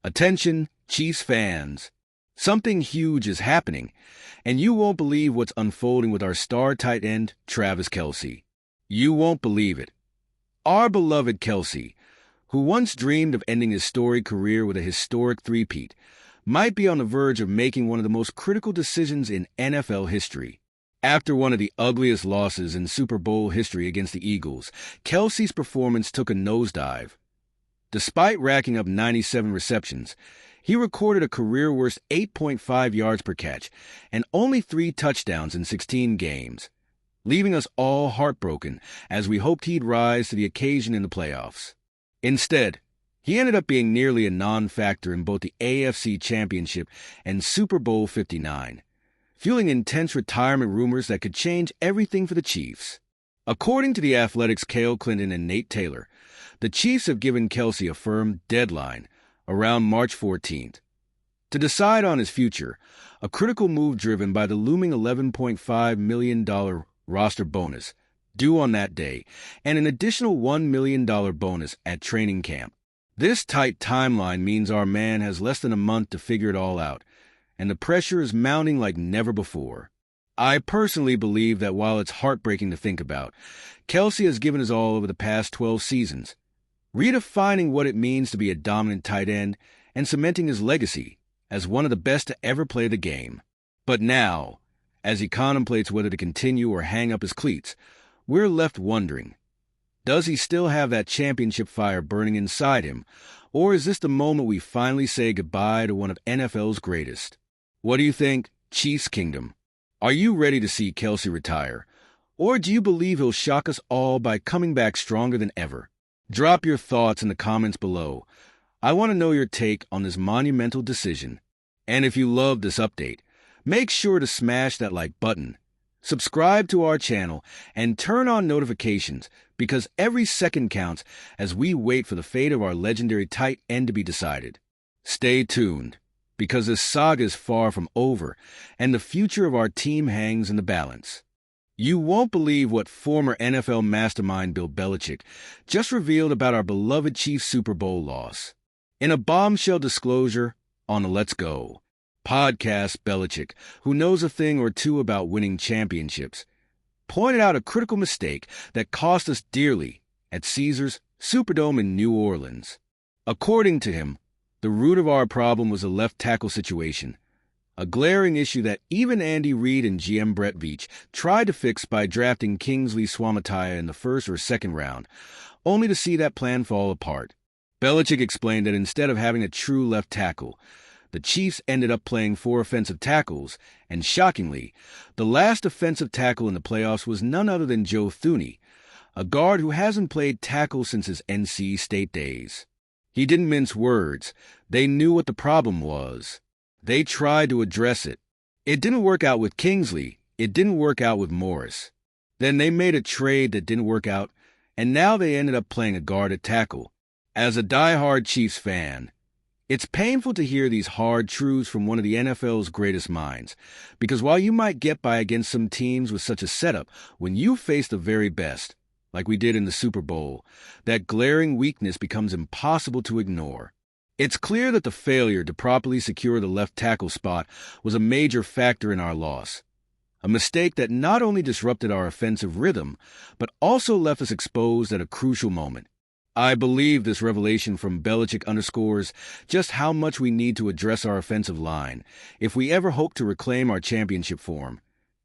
Attention, Chiefs fans. Something huge is happening, and you won't believe what's unfolding with our star tight end, Travis Kelce. You won't believe it. Our beloved Kelce, who once dreamed of ending his storied career with a historic three-peat, might be on the verge of making one of the most critical decisions in NFL history. After one of the ugliest losses in Super Bowl history against the Eagles, Kelce's performance took a nosedive. Despite racking up 97 receptions, he recorded a career-worst 8.5 yards per catch and only 3 touchdowns in 16 games, leaving us all heartbroken as we hoped he'd rise to the occasion in the playoffs. Instead, he ended up being nearly a non-factor in both the AFC Championship and Super Bowl 59, fueling intense retirement rumors that could change everything for the Chiefs. According to The Athletic's Cale Clinton and Nate Taylor, the Chiefs have given Kelce a firm deadline around March 14th to decide on his future, a critical move driven by the looming $11.5 million roster bonus due on that day and an additional $1 million bonus at training camp. This tight timeline means our man has less than a month to figure it all out, and the pressure is mounting like never before. I personally believe that while it's heartbreaking to think about, Kelce has given his all over the past 12 seasons, redefining what it means to be a dominant tight end and cementing his legacy as one of the best to ever play the game. But now, as he contemplates whether to continue or hang up his cleats, we're left wondering, does he still have that championship fire burning inside him, or is this the moment we finally say goodbye to one of NFL's greatest? What do you think, Chiefs Kingdom? Are you ready to see Kelce retire, or do you believe he'll shock us all by coming back stronger than ever? Drop your thoughts in the comments below. I want to know your take on this monumental decision. And if you love this update, make sure to smash that like button, subscribe to our channel, and turn on notifications because every second counts as we wait for the fate of our legendary tight end to be decided. Stay tuned, because this saga is far from over and the future of our team hangs in the balance. You won't believe what former NFL mastermind Bill Belichick just revealed about our beloved Chiefs Super Bowl loss. In a bombshell disclosure on the Let's Go podcast, Belichick, who knows a thing or two about winning championships, pointed out a critical mistake that cost us dearly at Caesars Superdome in New Orleans. According to him, the root of our problem was a left tackle situation, a glaring issue that even Andy Reid and GM Brett Veach tried to fix by drafting Kingsley Suamataia in the first or second round, only to see that plan fall apart. Belichick explained that instead of having a true left tackle, the Chiefs ended up playing 4 offensive tackles, and shockingly, the last offensive tackle in the playoffs was none other than Joe Thuney, a guard who hasn't played tackle since his NC State days. He didn't mince words. They knew what the problem was. They tried to address it. It didn't work out with Kingsley. It didn't work out with Morris. Then they made a trade that didn't work out, and now they ended up playing a guard at tackle. As a diehard Chiefs fan, it's painful to hear these hard truths from one of the NFL's greatest minds, because while you might get by against some teams with such a setup, when you face the very best, like we did in the Super Bowl, that glaring weakness becomes impossible to ignore. It's clear that the failure to properly secure the left tackle spot was a major factor in our loss, a mistake that not only disrupted our offensive rhythm, but also left us exposed at a crucial moment. I believe this revelation from Belichick underscores just how much we need to address our offensive line if we ever hope to reclaim our championship form,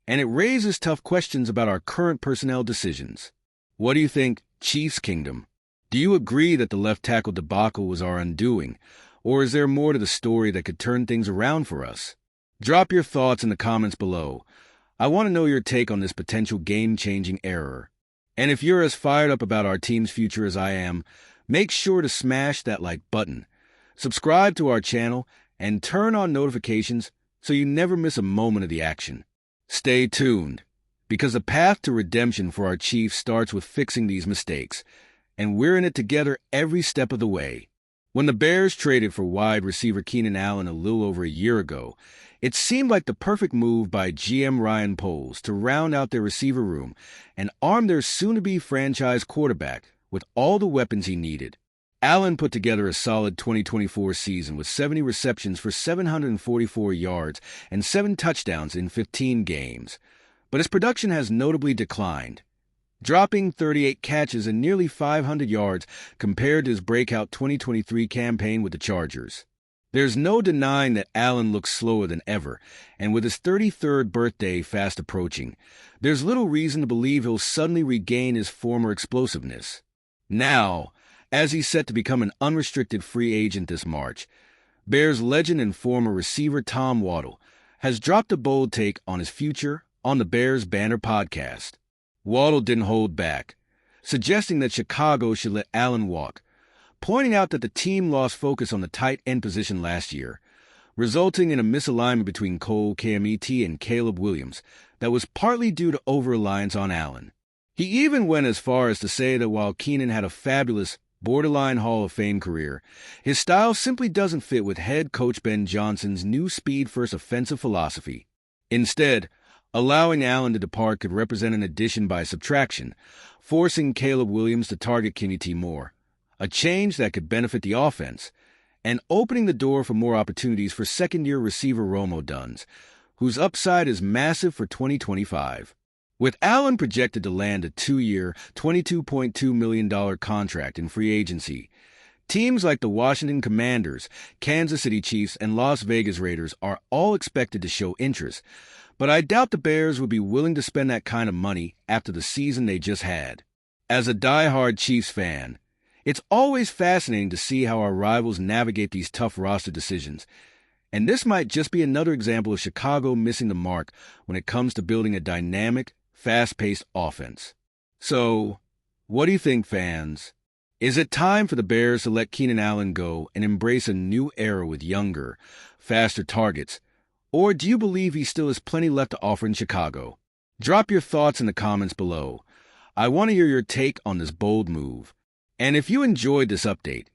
and it raises tough questions about our current personnel decisions. What do you think, Chiefs Kingdom? Do you agree that the left tackle debacle was our undoing, or is there more to the story that could turn things around for us? Drop your thoughts in the comments below. I want to know your take on this potential game-changing error. And if you're as fired up about our team's future as I am, make sure to smash that like button, subscribe to our channel, and turn on notifications so you never miss a moment of the action. Stay tuned, because the path to redemption for our Chiefs starts with fixing these mistakes, and we're in it together every step of the way. When the Bears traded for wide receiver Keenan Allen a little over a year ago, it seemed like the perfect move by GM Ryan Poles to round out their receiver room and arm their soon-to-be franchise quarterback with all the weapons he needed. Allen put together a solid 2024 season with 70 receptions for 744 yards and 7 touchdowns in 15 games, but his production has notably declined, dropping 38 catches and nearly 500 yards compared to his breakout 2023 campaign with the Chargers. There's no denying that Allen looks slower than ever, and with his 33rd birthday fast approaching, there's little reason to believe he'll suddenly regain his former explosiveness. Now, as he's set to become an unrestricted free agent this March, Bears legend and former receiver Tom Waddle has dropped a bold take on his future on the Bears Banner podcast. Waddle didn't hold back, suggesting that Chicago should let Allen walk, pointing out that the team lost focus on the tight end position last year, resulting in a misalignment between Cole Kmet and Caleb Williams that was partly due to over-reliance on Allen. He even went as far as to say that while Keenan had a fabulous, borderline Hall of Fame career, his style simply doesn't fit with head coach Ben Johnson's new speed-first offensive philosophy. Instead, allowing Allen to depart could represent an addition by subtraction, forcing Caleb Williams to target Kmet more, a change that could benefit the offense, and opening the door for more opportunities for second-year receiver Romo Duns, whose upside is massive for 2025. With Allen projected to land a 2-year, $22.2 million contract in free agency, teams like the Washington Commanders, Kansas City Chiefs, and Las Vegas Raiders are all expected to show interest, but I doubt the Bears would be willing to spend that kind of money after the season they just had. As a die-hard Chiefs fan, it's always fascinating to see how our rivals navigate these tough roster decisions, and this might just be another example of Chicago missing the mark when it comes to building a dynamic, fast-paced offense. So, what do you think, fans? Is it time for the Bears to let Keenan Allen go and embrace a new era with younger, faster targets? Or do you believe he still has plenty left to offer in Chicago? Drop your thoughts in the comments below. I want to hear your take on this bold move. And if you enjoyed this update,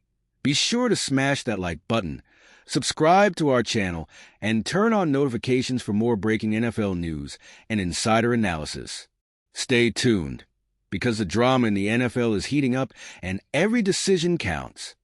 be sure to smash that like button, subscribe to our channel, and turn on notifications for more breaking NFL news and insider analysis. Stay tuned, because the drama in the NFL is heating up and every decision counts.